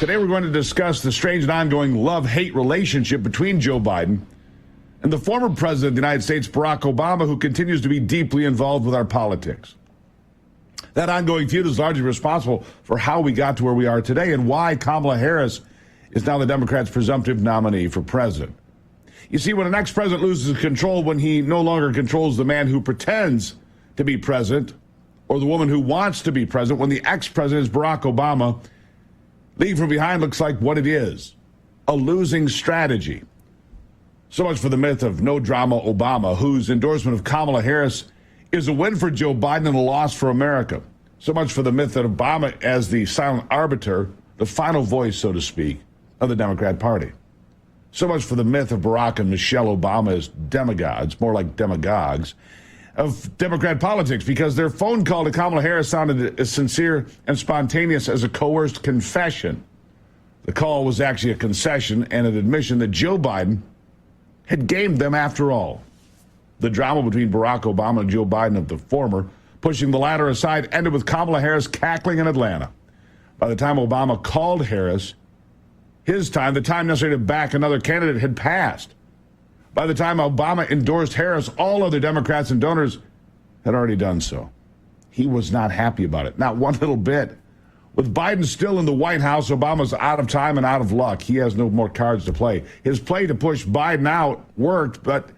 Today we're going to discuss the strange and ongoing love-hate relationship between Joe Biden and the former president of the United States, Barack Obama, who continues to be deeply involved with our politics. That ongoing feud is largely responsible for how we got to where we are today and why Kamala Harris is now the Democrats' presumptive nominee for president. You see, when an ex-president loses control, when he no longer controls the man who pretends to be president or the woman who wants to be president, when the ex-president is Barack Obama, leaving from behind looks like what it is, a losing strategy. So much for the myth of no drama Obama, whose endorsement of Kamala Harris is a win for Joe Biden and a loss for America. So much for the myth that Obama as the silent arbiter, the final voice, so to speak, of the Democrat Party. So much for the myth of Barack and Michelle Obama as demigods, more like demagogues, of Democrat politics, because their phone call to Kamala Harris sounded as sincere and spontaneous as a coerced confession. The call was actually a concession and an admission that Joe Biden had gamed them after all. The drama between Barack Obama and Joe Biden, of the former pushing the latter aside, ended with Kamala Harris cackling in Atlanta. By the time Obama called Harris, his time, the time necessary to back another candidate, had passed. By the time Obama endorsed Harris, all other Democrats and donors had already done so. He was not happy about it, not one little bit. With Biden still in the White House, Obama's out of time and out of luck. He has no more cards to play. His play to push Biden out worked, but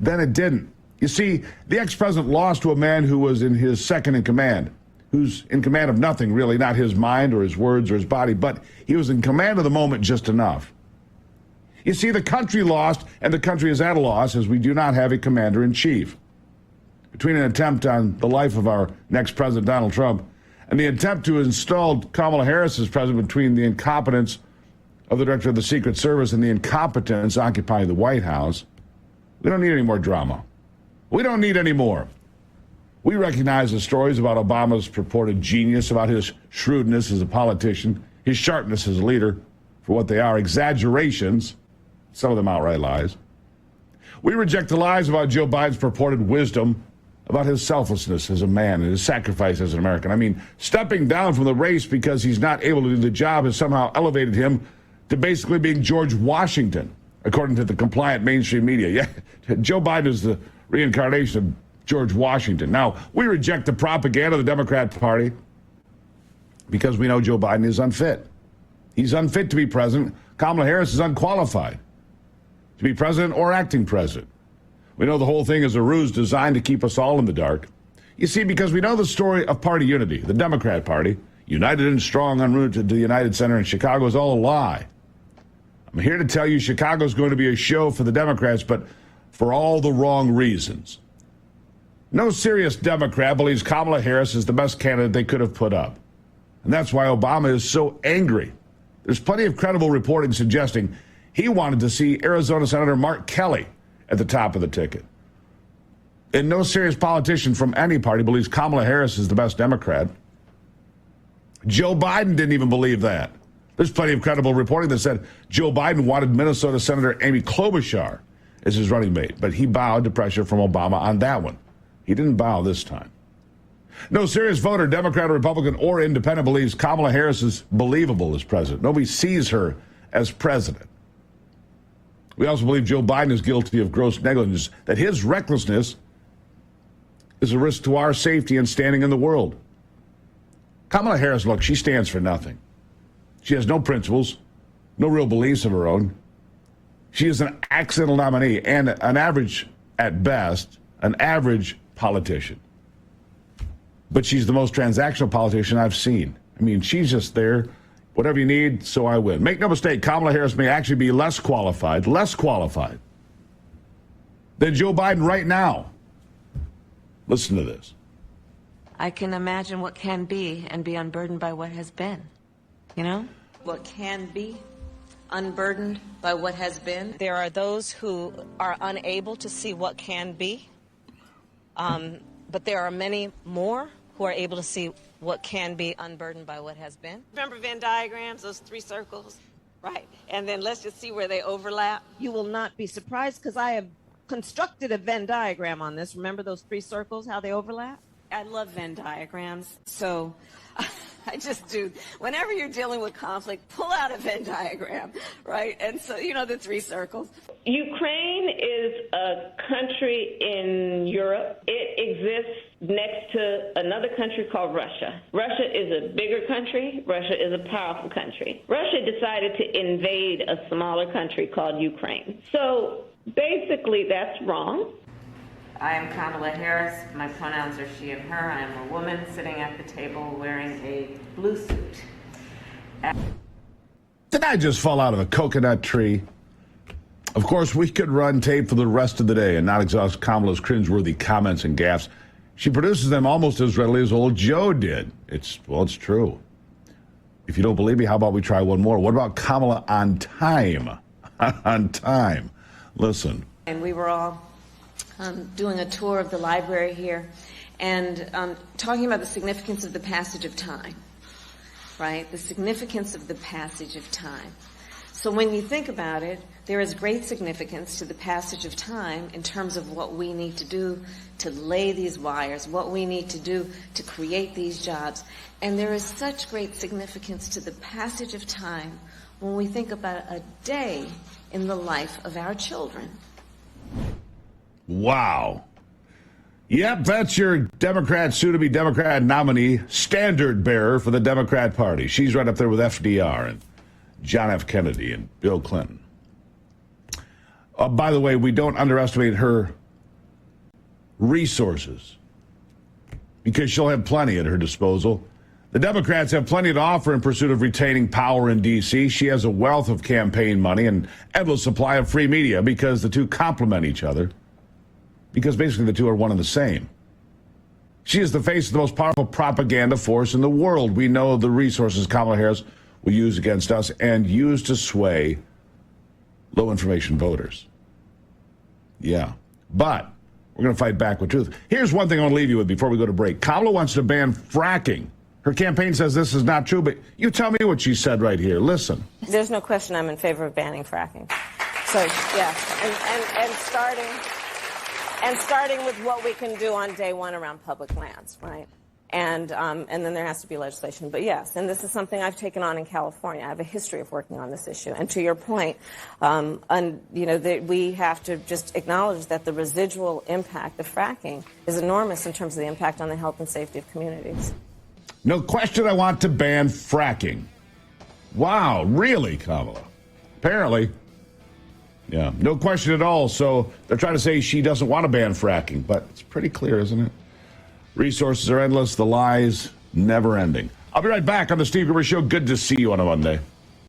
then it didn't. You see, the ex-president lost to a man who was in his second in command, who's in command of nothing, really, not his mind or his words or his body, but he was in command of the moment just enough. You see, the country lost, and the country is at a loss, as we do not have a commander-in-chief. Between an attempt on the life of our next president, Donald Trump, and the attempt to install Kamala Harris as president, between the incompetence of the director of the Secret Service and the incompetence occupying the White House, we don't need any more drama. We don't need any more. We recognize the stories about Obama's purported genius, about his shrewdness as a politician, his sharpness as a leader, for what they are, exaggerations, some of them outright lies. We reject the lies about Joe Biden's purported wisdom, about his selflessness as a man and his sacrifice as an American. I mean, stepping down from the race because he's not able to do the job has somehow elevated him to basically being George Washington, according to the compliant mainstream media. Yeah, Joe Biden is the reincarnation of George Washington. Now, we reject the propaganda of the Democrat Party because we know Joe Biden is unfit. He's unfit to be president. Kamala Harris is unqualified to be president or acting president. We know the whole thing is a ruse designed to keep us all in the dark. You see, because we know the story of party unity. The Democrat Party, united and strong en route to the United Center in Chicago, is all a lie. I'm here to tell you Chicago's going to be a show for the Democrats, but for all the wrong reasons. No serious Democrat believes Kamala Harris is the best candidate they could have put up. And that's why Obama is so angry. There's plenty of credible reporting suggesting he wanted to see Arizona Senator Mark Kelly at the top of the ticket. And no serious politician from any party believes Kamala Harris is the best Democrat. Joe Biden didn't even believe that. There's plenty of credible reporting that said Joe Biden wanted Minnesota Senator Amy Klobuchar as his running mate, but he bowed to pressure from Obama on that one. He didn't bow this time. No serious voter, Democrat or Republican or independent, believes Kamala Harris is believable as president. Nobody sees her as president. We also believe Joe Biden is guilty of gross negligence, that his recklessness is a risk to our safety and standing in the world. Kamala Harris, look, she stands for nothing. She has no principles, no real beliefs of her own. She is an accidental nominee and an average, at best, an average politician. But she's the most transactional politician I've seen. I mean, she's just there. Whatever you need, so I win. Make no mistake, Kamala Harris may actually be less qualified than Joe Biden right now. Listen to this. I can imagine what can be and be unburdened by what has been. You know? What can be unburdened by what has been. There are those who are unable to see what can be, but there are many more who are able to see what can be unburdened by what has been. Remember Venn diagrams, those three circles? Right. And then let's just see where they overlap. You will not be surprised because I have constructed a Venn diagram on this. Remember those three circles, how they overlap? I love Venn diagrams. So I just do. Whenever you're dealing with conflict, pull out a Venn diagram, right? And so, you know, the three circles. Ukraine is a country in Europe. It exists next to another country called Russia. Russia is a bigger country. Russia is a powerful country. Russia decided to invade a smaller country called Ukraine. So basically, that's wrong. I am Kamala Harris. My pronouns are she and her. I am a woman sitting at the table wearing a blue suit. Did I just fall out of a coconut tree? Of course, we could run tape for the rest of the day and not exhaust Kamala's cringeworthy comments and gaffes. She produces them almost as readily as old Joe did. It's true. If you don't believe me, how about we try one more? What about Kamala on time? On time. Listen. And we were all doing a tour of the library here and talking about the significance of the passage of time, right? The significance of the passage of time. So when you think about it, there is great significance to the passage of time in terms of what we need to do to lay these wires, what we need to do to create these jobs. And there is such great significance to the passage of time when we think about a day in the life of our children. Wow. Yep, that's your Democrat, soon-to-be Democrat nominee, standard bearer for the Democrat Party. She's right up there with FDR and John F. Kennedy and Bill Clinton. By the way, we don't underestimate her resources because she'll have plenty at her disposal. The Democrats have plenty to offer in pursuit of retaining power in D.C. She has a wealth of campaign money and endless supply of free media because the two complement each other. Because basically the two are one and the same. She is the face of the most powerful propaganda force in the world. We know the resources Kamala Harris will use against us and use to sway low-information voters. Yeah. But we're going to fight back with truth. Here's one thing I want to leave you with before we go to break. Kamala wants to ban fracking. Her campaign says this is not true, but you tell me what she said right here. Listen. There's no question I'm in favor of banning fracking. So, yeah, and starting with what we can do on day one around public lands, right? And then there has to be legislation. But yes, and this is something I've taken on in California. I have a history of working on this issue. And to your point, we have to just acknowledge that the residual impact of fracking is enormous in terms of the impact on the health and safety of communities. No question I want to ban fracking. Wow, really, Kamala? Apparently. Yeah, no question at all. So they're trying to say she doesn't want to ban fracking, but it's pretty clear, isn't it? Resources are endless, the lies never ending. I'll be right back on the Steve Gruber Show. Good to see you on a Monday.